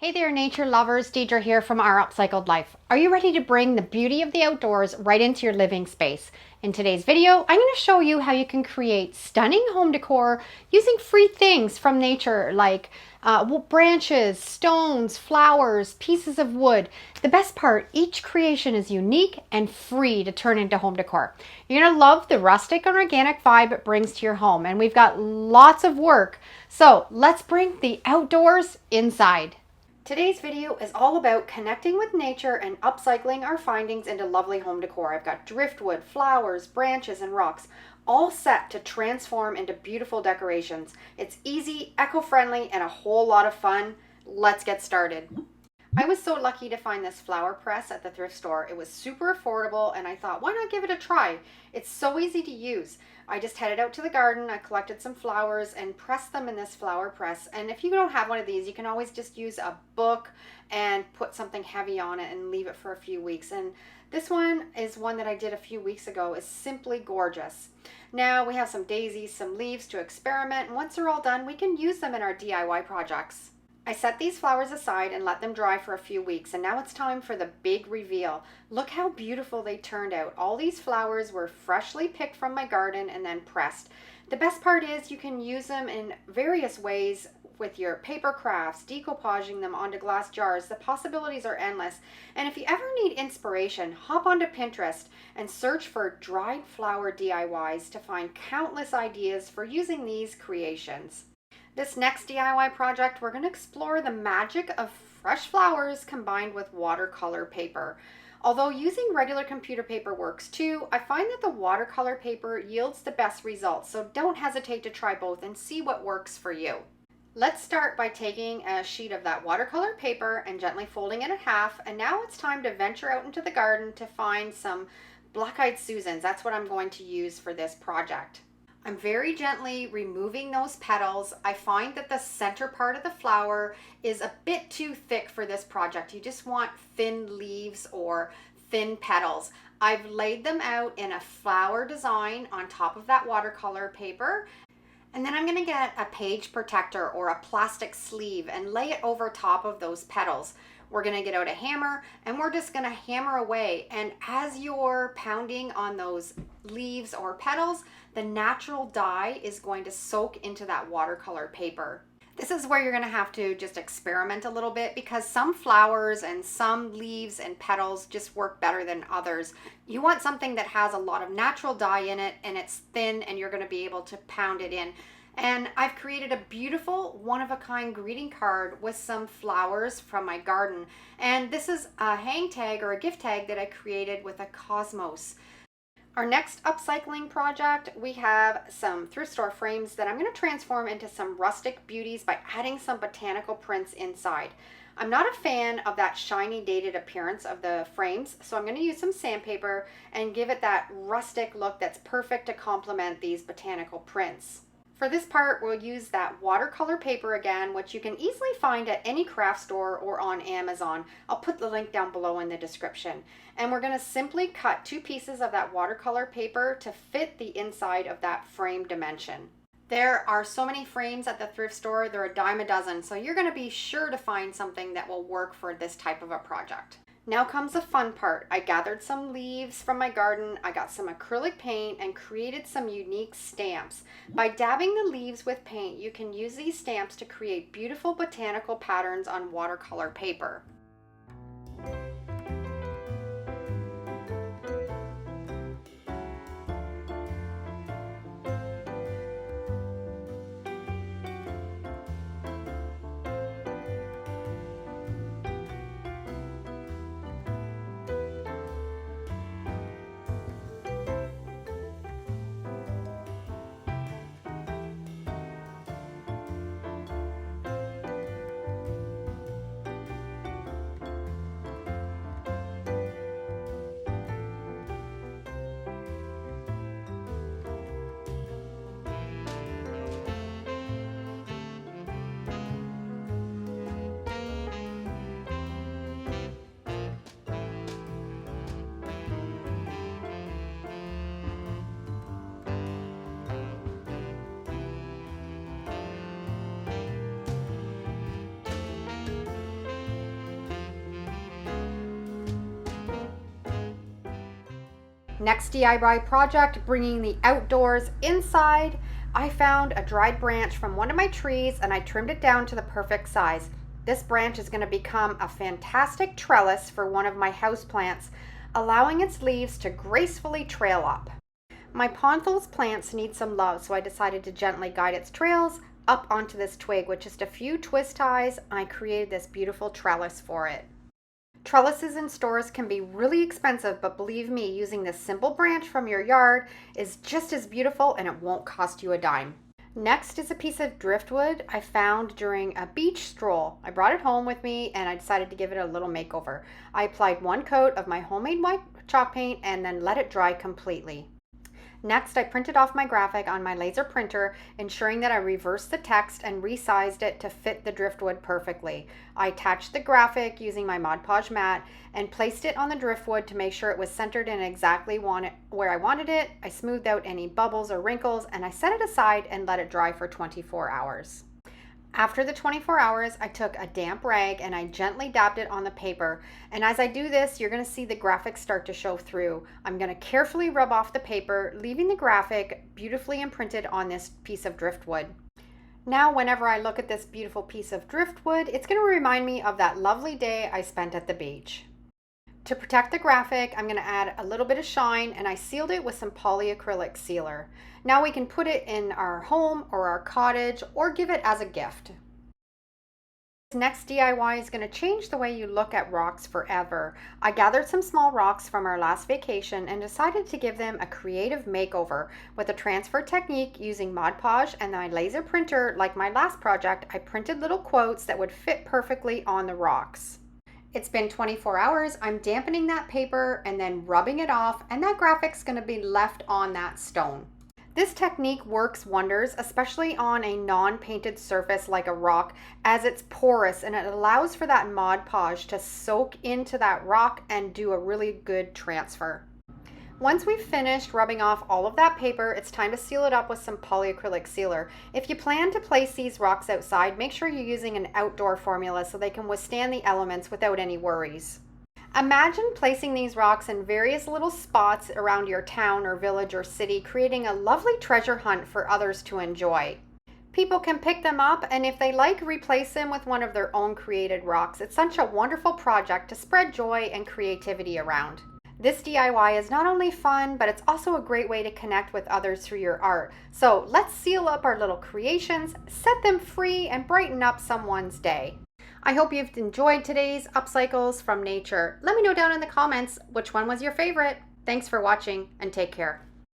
Hey there, nature lovers. Deidre here from Our Upcycled Life. Are you ready to bring the beauty of the outdoors right into your living space? In today's video, I'm going to show you how you can create stunning home decor using free things from nature like branches, stones, flowers, pieces of wood. The best part, each creation is unique and free to turn into home decor. You're going to love the rustic and organic vibe it brings to your home, and we've got lots of work. So let's bring the outdoors inside. Today's video is all about connecting with nature and upcycling our findings into lovely home decor. I've got driftwood, flowers, branches, and rocks, all set to transform into beautiful decorations. It's easy, eco-friendly, and a whole lot of fun. Let's get started. I was so lucky to find this flower press at the thrift store. It was super affordable, and I thought, why not give it a try? It's so easy to use. I just headed out to the garden, I collected some flowers and pressed them in this flower press. And if you don't have one of these, you can always just use a book and put something heavy on it and leave it for a few weeks. And this one is one that I did a few weeks ago. It's simply gorgeous. Now we have some daisies, some leaves to experiment, and once they're all done, we can use them in our DIY projects. I set these flowers aside and let them dry for a few weeks, and now it's time for the big reveal. Look how beautiful they turned out. All these flowers were freshly picked from my garden and then pressed. The best part is you can use them in various ways with your paper crafts, decoupaging them onto glass jars. The possibilities are endless. And if you ever need inspiration, hop onto Pinterest and search for dried flower DIYs to find countless ideas for using these creations. This next DIY project, we're going to explore the magic of fresh flowers combined with watercolor paper. Although using regular computer paper works too, I find that the watercolor paper yields the best results, so don't hesitate to try both and see what works for you. Let's start by taking a sheet of that watercolor paper and gently folding it in half, and now it's time to venture out into the garden to find some black-eyed Susans. That's what I'm going to use for this project. I'm very gently removing those petals. I find that the center part of the flower is a bit too thick for this project. You just want thin leaves or thin petals. I've laid them out in a flower design on top of that watercolor paper. And then I'm going to get a page protector or a plastic sleeve and lay it over top of those petals. We're going to get out a hammer and we're just going to hammer away. And as you're pounding on those leaves or petals, the natural dye is going to soak into that watercolor paper. This is where you're going to have to just experiment a little bit because some flowers and some leaves and petals just work better than others. You want something that has a lot of natural dye in it and it's thin and you're going to be able to pound it in. And I've created a beautiful one-of-a-kind greeting card with some flowers from my garden. And this is a hang tag or a gift tag that I created with a cosmos. Our next upcycling project, we have some thrift store frames that I'm going to transform into some rustic beauties by adding some botanical prints inside. I'm not a fan of that shiny dated appearance of the frames, so I'm going to use some sandpaper and give it that rustic look that's perfect to complement these botanical prints. For this part, we'll use that watercolor paper again, which you can easily find at any craft store or on Amazon. I'll put the link down below in the description. And we're going to simply cut 2 pieces of that watercolor paper to fit the inside of that frame dimension. There are so many frames at the thrift store, they're a dime a dozen, so you're going to be sure to find something that will work for this type of a project. Now comes the fun part. I gathered some leaves from my garden, I got some acrylic paint and created some unique stamps. By dabbing the leaves with paint, you can use these stamps to create beautiful botanical patterns on watercolor paper. Next DIY project, bringing the outdoors inside. I found a dried branch from one of my trees and I trimmed it down to the perfect size. This branch is going to become a fantastic trellis for one of my houseplants, allowing its leaves to gracefully trail up. My pothos plants need some love, so I decided to gently guide its trails up onto this twig with just a few twist ties. I created this beautiful trellis for it. Trellises in stores can be really expensive, but believe me, using this simple branch from your yard is just as beautiful and it won't cost you a dime. Next is a piece of driftwood I found during a beach stroll. I brought it home with me and I decided to give it a little makeover. I applied one coat of my homemade white chalk paint and then let it dry completely. Next, I printed off my graphic on my laser printer, ensuring that I reversed the text and resized it to fit the driftwood perfectly. I attached the graphic using my Mod Podge mat and placed it on the driftwood to make sure it was centered in exactly where I wanted it. I smoothed out any bubbles or wrinkles and I set it aside and let it dry for 24 hours. After the 24 hours, I took a damp rag and I gently dabbed it on the paper. And as I do this, you're going to see the graphic start to show through. I'm going to carefully rub off the paper, leaving the graphic beautifully imprinted on this piece of driftwood. Now, whenever I look at this beautiful piece of driftwood, it's going to remind me of that lovely day I spent at the beach. To protect the graphic, I'm going to add a little bit of shine and I sealed it with some polyacrylic sealer. Now we can put it in our home or our cottage or give it as a gift. This next DIY is going to change the way you look at rocks forever. I gathered some small rocks from our last vacation and decided to give them a creative makeover. With a transfer technique using Mod Podge and my laser printer, like my last project, I printed little quotes that would fit perfectly on the rocks. It's been 24 hours. I'm dampening that paper and then rubbing it off, and that graphic's going to be left on that stone. This technique works wonders, especially on a non-painted surface like a rock, as it's porous and it allows for that Mod Podge to soak into that rock and do a really good transfer. Once we've finished rubbing off all of that paper, it's time to seal it up with some polyacrylic sealer. If you plan to place these rocks outside, make sure you're using an outdoor formula so they can withstand the elements without any worries. Imagine placing these rocks in various little spots around your town or village or city, creating a lovely treasure hunt for others to enjoy. People can pick them up, and if they like, replace them with one of their own created rocks. It's such a wonderful project to spread joy and creativity around. This DIY is not only fun, but it's also a great way to connect with others through your art. So let's seal up our little creations, set them free, and brighten up someone's day. I hope you've enjoyed today's upcycles from nature. Let me know down in the comments which one was your favorite. Thanks for watching and take care.